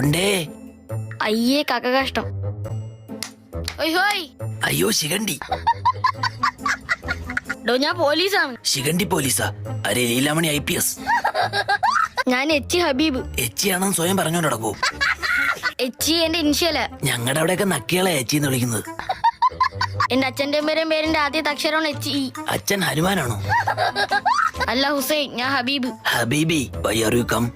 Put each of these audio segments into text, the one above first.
ദോണ്ടേ. അയ്യേ കക്ക കഷ്ടം. അയ്യോ ശിഖണ്ഡി. ഡോ ഞാൻ പോലീസാണ്. ശിഖണ്ഡി പോലീസാ? അരെ ലീലാമണി IPS. ഞാൻ എച്ച് ഹബീബ്. എച്ചി ആണെന്ന് സ്വയം പറഞ്ഞോണ്ട് നടക്കൂ. എച്ച് എന്റെ ഇനിഷ്യല. ഞങ്ങളുടെ അവിടെയൊക്കെ നക്കിയാളെ എച്ചി എന്ന് വിളിക്കുന്നത്. എന്റെ അച്ഛന്റെ പേരിന്റെ ആദ്യത്തെ അക്ഷരമാണ് എച്ച് ഇ. അച്ഛൻ ഹനുമാനാണോ? അല്ല ഹുസൈൻ, ഞാൻ ഹബീബ്. ഹബീബി, why are you come?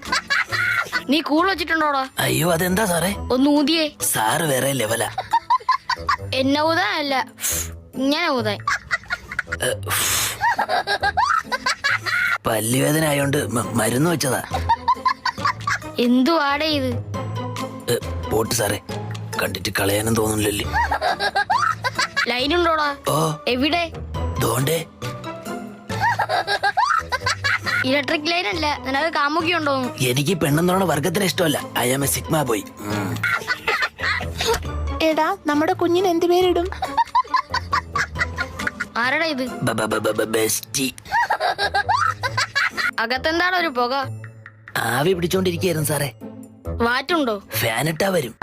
നീ കൂൾ വെച്ചിട്ടുണ്ടോടാ? അയ്യോ അതെന്താ സാറേ? ഒന്ന് ഊതിയേ. സാറ് വേറെ ലെവലാ. എന്നെ ഊതാൻ അല്ല, ഇങ്ങനെ ഊതാൻ. പല്ലുവേദന ആയോണ്ട് മരുന്ന് വെച്ചതാ. എന്തുവാടേ ഇത്? പോട്ട് സാറേ, കണ്ടിട്ട് കളയാനും തോന്നുന്നില്ലല്ലേ. ലൈൻ ഉണ്ടോടാ? ഓ എവിടെ? ദോണ്ടേ. ഇലക്ട്രിക് ലൈൻ അല്ല, നിനക്ക് കാമുകി ഉണ്ടോന്ന്? എനിക്ക് പെണ്ണെന്നോണ വർഗത്തിന് ഇഷ്ടമല്ല. I am a sigma boy. എടാ, നമ്മുടെ കുഞ്ഞിന് എന്ത് പേരിടും? ആരടാ ഇത്? ബെസ്റ്റി. അകത്തെന്താടാ ഒരു പുക? ആവി പിടിച്ചോണ്ടിരിക്കുകയായിരുന്നു സാറേ. വാറ്റുണ്ടോ? ഫാനിട്ടാ വരും.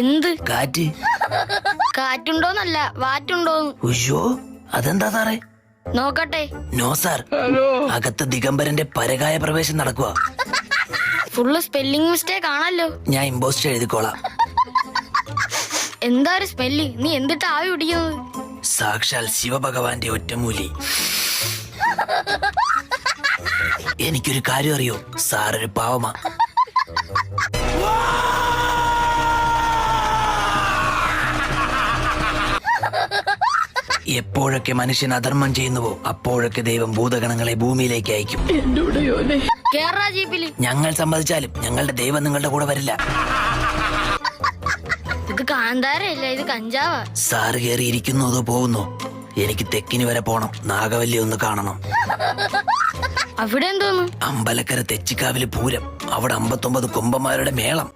എന്ത് കാറ്റ്? കാറ്റുണ്ടോന്നല്ല, വാറ്റുണ്ടോന്ന്. ഉയ്യോ, അതെന്താ സാറേ? നോക്കട്ടെ. നോ സാർ, അകത്ത് ദിഗംബരന്റെ പരകായ പ്രവേശം നടക്കുക. ഫുള്ള് സ്പെല്ലിംഗ് മിസ്റ്റേക്ക് ആണല്ലോ. ഞാൻ ഇമ്പോസ്റ്റ് എഴുതിക്കോളാം. എന്താ ഒരു സ്മെല്ല്? നീ എന്തിട്ട് ആവി പിടിക്കുന്നത്? സാക്ഷാൽ ശിവഭഗവാന്റെ ഒറ്റമൂലി. എനിക്കൊരു കാര്യം അറിയോ, സാറൊരു പാവമാ. എപ്പോഴൊക്കെ മനുഷ്യൻ അധർമ്മം ചെയ്യുന്നുവോ അപ്പോഴൊക്കെ ദൈവം ഭൂതഗണങ്ങളെ ഭൂമിയിലേക്ക് അയക്കും. കേരള ജീപ്പില്. ഞങ്ങൾ സമ്മതിച്ചാലും ഞങ്ങളുടെ ദൈവം നിങ്ങളുടെ കൂടെ വരില്ല. ഇത് കാന്താരല്ല, ഇത് കഞ്ചാവാ. സാറ് കയറി ഇരിക്കുന്നതോ പോകുന്നോ? എനിക്ക് തെക്കിന് വരെ പോണം, നാഗവല്ലി ഒന്ന് കാണണം. അവിടെ എന്തോന്നു? അമ്പലക്കര തെച്ചിക്കാവില് പൂരം, അവിടെ 59 കുംഭന്മാരുടെ മേളം.